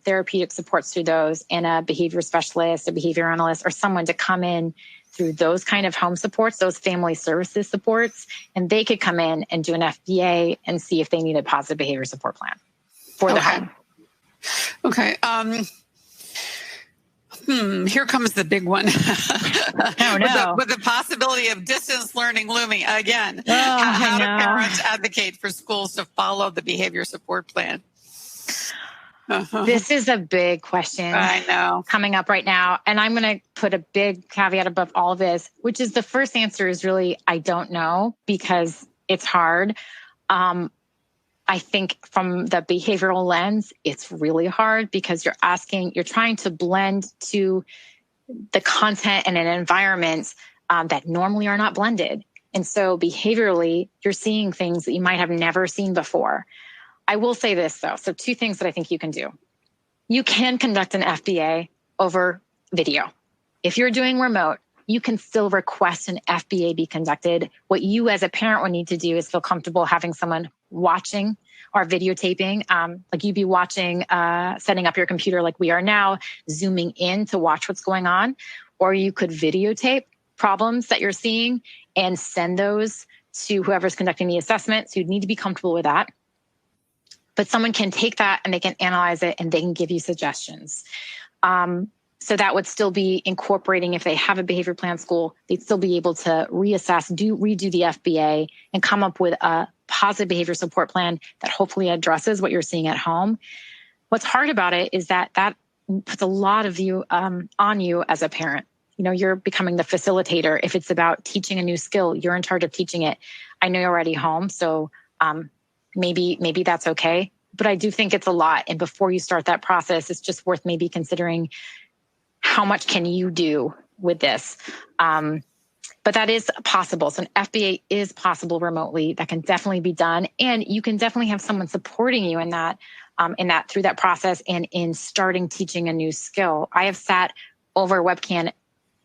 therapeutic supports through those, and a behavior specialist, a behavior analyst, or someone to come in through those kind of home supports, those family services supports, and they could come in and do an FBA and see if they need a positive behavior support plan for the home. Okay. Here comes the big one. Oh, no. With the possibility of distance learning looming again. How do parents advocate for schools to follow the behavior support plan? This is a big question. I know. Coming up right now. And I'm going to put a big caveat above all of this, which is the first answer is really, I don't know, because it's hard. I think from the behavioral lens, it's really hard because you're trying to blend to the content and an environment that normally are not blended. And so behaviorally, you're seeing things that you might have never seen before. I will say this, though. So 2 things that I think you can do. You can conduct an FBA over video. If you're doing remote, you can still request an FBA be conducted. What you as a parent would need to do is feel comfortable having someone watching or videotaping, like you'd be watching, setting up your computer like we are now, zooming in to watch what's going on. Or you could videotape problems that you're seeing and send those to whoever's conducting the assessment. So you'd need to be comfortable with that. But someone can take that and they can analyze it and they can give you suggestions. So that would still be incorporating, if they have a behavior plan school, they'd still be able to reassess, redo the FBA and come up with a positive behavior support plan that hopefully addresses what you're seeing at home. What's hard about it is that puts a lot of you on you as a parent. You're becoming the facilitator. If it's about teaching a new skill, you're in charge of teaching it. I know you're already home, so maybe that's okay. But I do think it's a lot. And before you start that process, it's just worth maybe considering how much can you do with this. But that is possible. So an FBA is possible remotely. That can definitely be done. And you can definitely have someone supporting you in that through that process and in starting teaching a new skill. I have sat over webcam,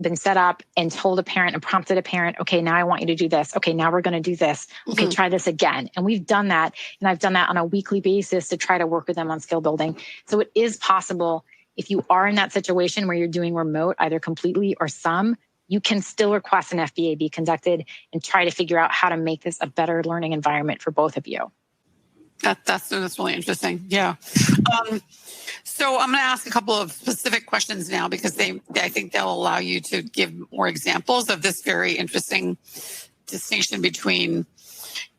been set up and told a parent and prompted a parent, okay, now I want you to do this. Okay, now we're going to do this. Okay, try this again. And we've done that. And I've done that on a weekly basis to try to work with them on skill building. So it is possible. If you are in that situation where you're doing remote, either completely or some, you can still request an FBA be conducted and try to figure out how to make this a better learning environment for both of you. That's really interesting. Yeah. So I'm going to ask a couple of specific questions now because I think they'll allow you to give more examples of this very interesting distinction between,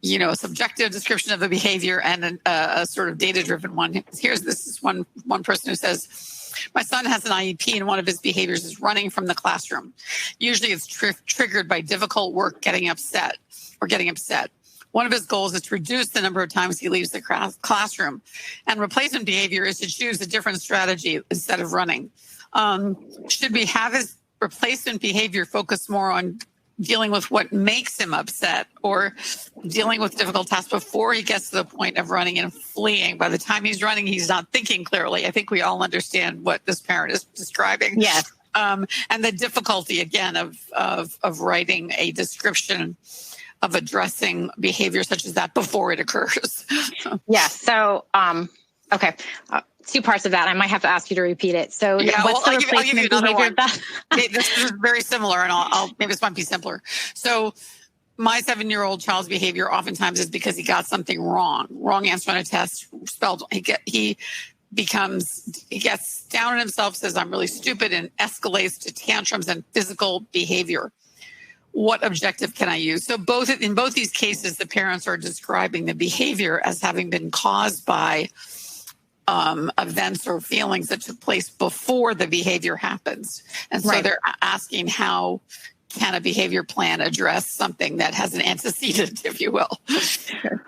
a subjective description of a behavior and a sort of data-driven one. This is one person who says, my son has an IEP and one of his behaviors is running from the classroom. Usually it's triggered by difficult work getting upset. One of his goals is to reduce the number of times he leaves the classroom. And replacement behavior is to choose a different strategy instead of running. Should we have his replacement behavior focus more on dealing with what makes him upset or dealing with difficult tasks before he gets to the point of running and fleeing? By the time he's running, he's not thinking clearly. I think we all understand what this parent is describing. Yes. And the difficulty, again, of writing a description of addressing behavior such as that before it occurs. Yeah. So, okay. Two parts of that. I might have to ask you to repeat it. So what's the replacement behavior of that? This is very similar, and I'll maybe this might be simpler. So my 7-year-old child's behavior oftentimes is because he got something wrong answer on a test, spelled, he gets down on himself, says, I'm really stupid, and escalates to tantrums and physical behavior. What objective can I use? So in both these cases, the parents are describing the behavior as having been caused by events or feelings that took place before the behavior happens. And so they're asking, how can a behavior plan address something that has an antecedent, if you will?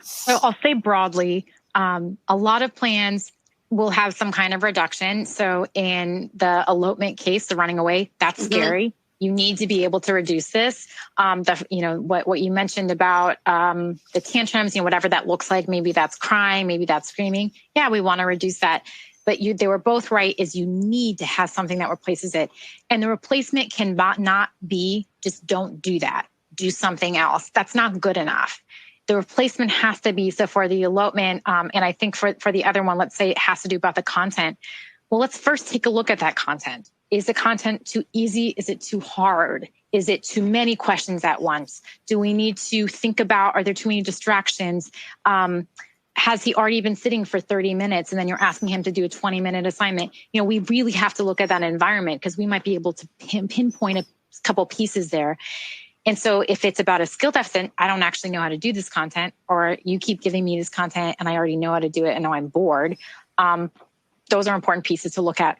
So I'll say broadly, a lot of plans will have some kind of reduction. So in the elopement case, the running away, that's scary. You need to be able to reduce this. What you mentioned about the tantrums, whatever that looks like, maybe that's crying, maybe that's screaming. Yeah, we want to reduce that. But they were both right, is you need to have something that replaces it. And the replacement can not be just don't do that. Do something else. That's not good enough. The replacement has to be, so for the elopement, and I think for the other one, let's say it has to do about the content. Well, let's first take a look at that content. Is the content too easy? Is it too hard? Is it too many questions at once? Do we need to think about, are there too many distractions? Has he already been sitting for 30 minutes and then you're asking him to do a 20-minute assignment? We really have to look at that environment because we might be able to pinpoint a couple pieces there. And so if it's about a skill deficit, I don't actually know how to do this content, or you keep giving me this content and I already know how to do it and now I'm bored. Those are important pieces to look at.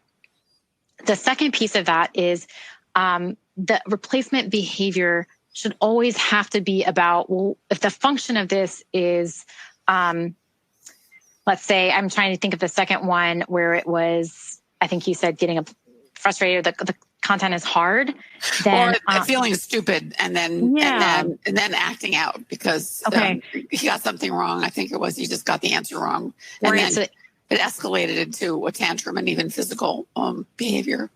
The second piece of that is the replacement behavior should always have to be about, well, if the function of this is, let's say, I'm trying to think of the second one where it was, I think you said getting frustrated, the content is hard. Then, or feeling stupid and then acting out because he got something wrong. I think it was he just got the answer wrong. And then it escalated into a tantrum and even physical behavior.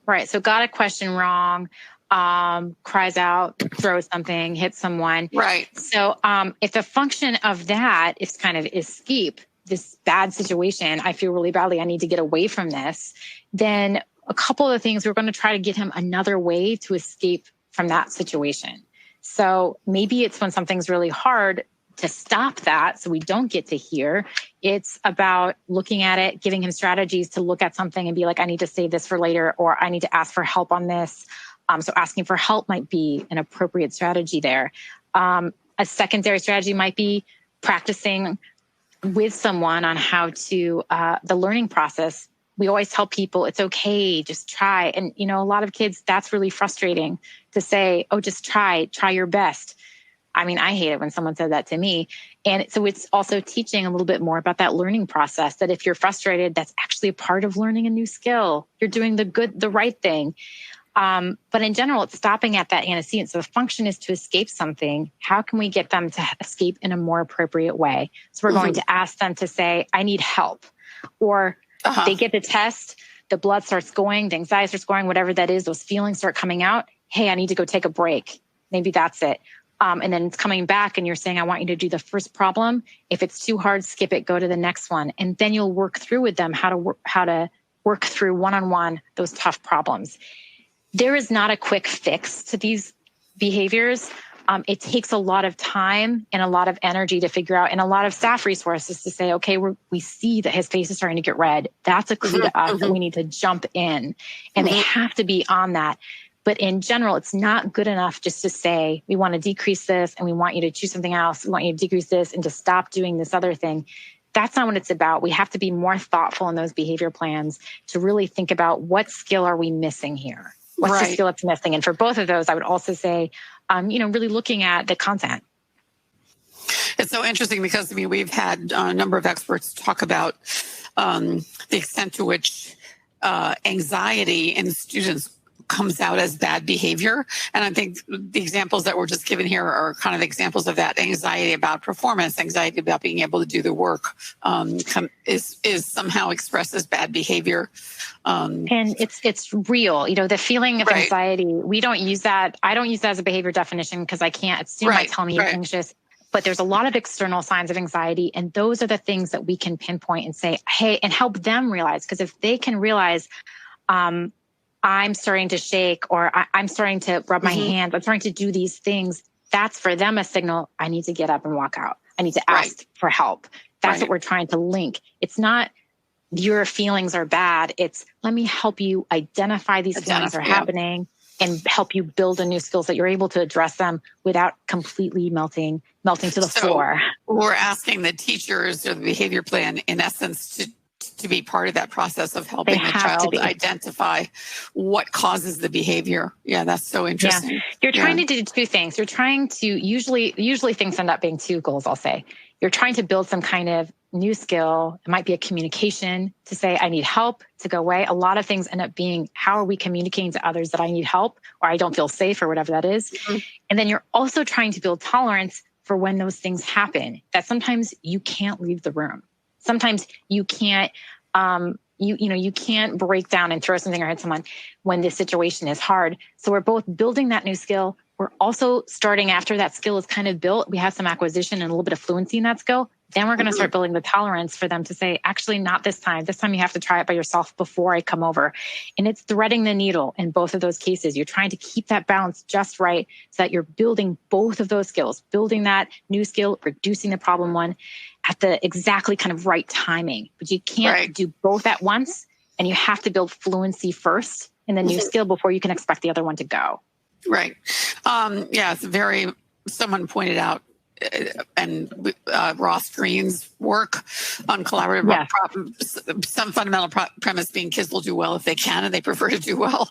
Right. So got a question wrong, cries out, throws something, hits someone. Right. So if the function of that is kind of escape this bad situation, I feel really badly, I need to get away from this, then a couple of things, we're going to try to get him another way to escape from that situation. So maybe it's when something's really hard to stop that so we don't get to hear. It's about looking at it, giving him strategies to look at something and be like, I need to save this for later, or I need to ask for help on this. So asking for help might be an appropriate strategy there. A secondary strategy might be practicing with someone on how to, the learning process. We always tell people it's okay, just try. And, a lot of kids, that's really frustrating to say, oh, just try your best. I mean, I hate it when someone said that to me. And so it's also teaching a little bit more about that learning process, that if you're frustrated, that's actually a part of learning a new skill. You're doing the right thing. But in general, it's stopping at that antecedent. So the function is to escape something. How can we get them to escape in a more appropriate way? So we're going to ask them to say, I need help. Or they get the test, the blood starts going, the anxiety starts going, whatever that is, those feelings start coming out. Hey, I need to go take a break. Maybe that's it. And then it's coming back and you're saying, I want you to do the first problem. If it's too hard, skip it, go to the next one. And then you'll work through with them how to work through one-on-one those tough problems. There is not a quick fix to these behaviors. It takes a lot of time and a lot of energy to figure out, and a lot of staff resources to say, okay, we see that his face is starting to get red. That's a clue to us that we need to jump in. And they have to be on that. But in general, it's not good enough just to say, we want to decrease this and we want you to choose something else. We want you to decrease this and to stop doing this other thing. That's not what it's about. We have to be more thoughtful in those behavior plans to really think about what skill are we missing here? What's the skill that's missing? And for both of those, I would also say, really looking at the content. It's so interesting because, we've had a number of experts talk about the extent to which anxiety in students comes out as bad behavior. And I think the examples that were just given here are kind of examples of that. Anxiety about performance, anxiety about being able to do the work is somehow expressed as bad behavior. And it's real. The feeling of anxiety, we don't use that. I don't use that as a behavior definition because I can't assume by telling me you're anxious. But there's a lot of external signs of anxiety. And those are the things that we can pinpoint and say, hey, and help them realize. Because if they can realize, I'm starting to shake, or I'm starting to rub my hands, I'm starting to do these things, that's for them a signal, I need to get up and walk out. I need to ask for help. That's what we're trying to link. It's not your feelings are bad. It's let me help you identify these feelings are happening and help you build a new skills that you're able to address them without completely melting to the floor. We're asking the teachers or the behavior plan, in essence, to be part of that process of helping the child identify what causes the behavior. Yeah, that's so interesting. Yeah. You're trying to do two things. You're trying to usually things end up being two goals, I'll say. You're trying to build some kind of new skill. It might be a communication to say, I need help to go away. A lot of things end up being, how are we communicating to others that I need help or I don't feel safe or whatever that is. And then you're also trying to build tolerance for when those things happen, that sometimes you can't leave the room. Sometimes you can't, you can't break down and throw something or hit someone when this situation is hard. So we're both building that new skill. We're also starting after that skill is kind of built. We have some acquisition and a little bit of fluency in that skill. Then we're going to start building the tolerance for them to say, actually, not this time. This time you have to try it by yourself before I come over. And it's threading the needle in both of those cases. You're trying to keep that balance just right so that you're building both of those skills, building that new skill, reducing the problem one at the exactly kind of right timing. But you can't do both at once. And you have to build fluency first in the new skill before you can expect the other one to go. Right. It's someone pointed out, and Ross Green's work on collaborative some fundamental premise being kids will do well if they can and they prefer to do well,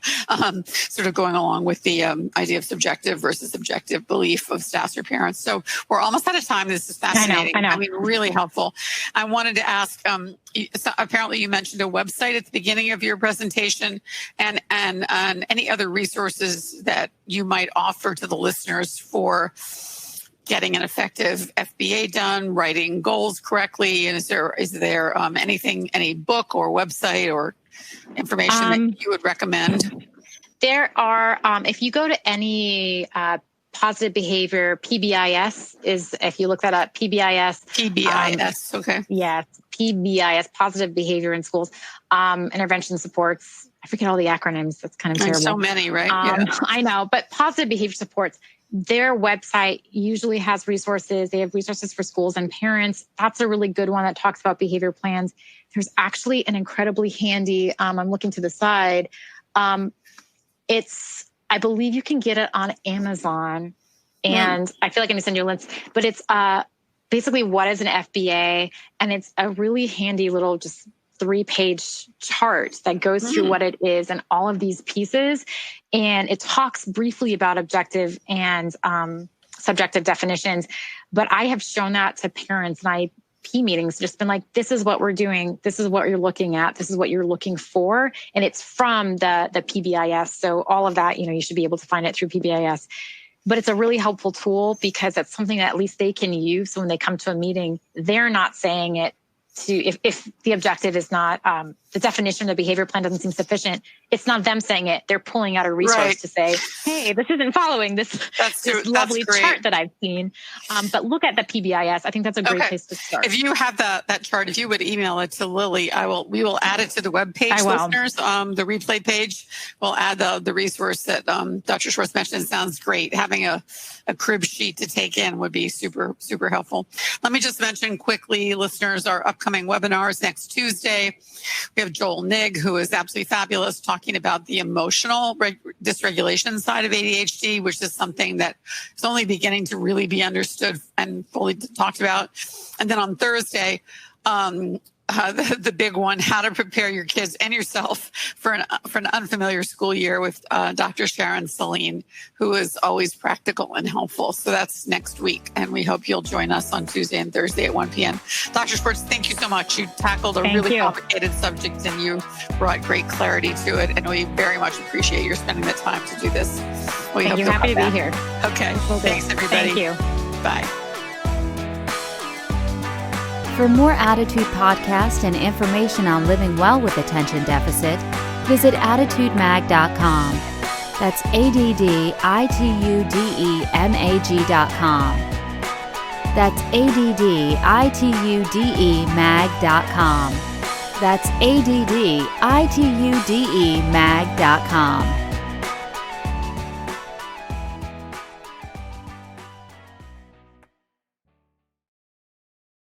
sort of going along with the idea of subjective versus objective belief of staff or parents. So we're almost out of time. This is fascinating. I know. Really helpful. I wanted to ask, so apparently you mentioned a website at the beginning of your presentation and any other resources that you might offer to the listeners for getting an effective FBA done, writing goals correctly, and is there anything, any book or website or information that you would recommend? There are, if you go to any positive behavior, PBIS is, if you look that up, PBIS. Okay. Yeah, PBIS, positive behavior in schools, intervention supports. I forget all the acronyms. That's kind of terrible. So many, right? I know, but positive behavior supports. Their website usually has resources. They have resources for schools and parents. That's a really good one that talks about behavior plans. There's actually an incredibly handy, I'm looking to the side. I believe you can get it on Amazon. And I feel like I need to send you links, but it's basically what is an FBA. And it's a really handy little just 3-page chart that goes through what it is and all of these pieces. And it talks briefly about objective and subjective definitions. But I have shown that to parents in IEP meetings, just been like, this is what we're doing. This is what you're looking at. This is what you're looking for. And it's from the PBIS. So all of that, you should be able to find it through PBIS. But it's a really helpful tool because it's something that at least they can use. So when they come to a meeting, they're not saying it if the objective is not, the definition of the behavior plan doesn't seem sufficient, it's not them saying it. They're pulling out a resource to say, hey, this isn't following this lovely chart that I've seen. But look at the PBIS. I think that's a great place to start. If you have that chart, if you would email it to Lily, we will add it to the web page, listeners. The replay page, we'll add the resource that Dr. Schwartz mentioned. It sounds great. Having a crib sheet to take in would be super, super helpful. Let me just mention quickly, listeners, our upcoming webinars next Tuesday. We have Joel Nigg, who is absolutely fabulous, talking about the emotional dysregulation side of ADHD, which is something that is only beginning to really be understood and fully talked about. And then on Thursday, the big one, how to prepare your kids and yourself for an unfamiliar school year with Dr. Sharon Saline, who is always practical and helpful. So that's next week. And we hope you'll join us on Tuesday and Thursday at 1 p.m. Dr. Schwartz, thank you so much. You tackled a really complicated subject and you brought great clarity to it. And we very much appreciate your spending the time to do this. We hope you're happy to be here. Okay. Thanks, everybody. Thank you. Bye. For more Attitude podcasts and information on living well with attention deficit, visit attitudemag.com. That's ADDITUDEMAG.com. That's ADDITUDEMAG.com. That's ADDITUDEMAG.com.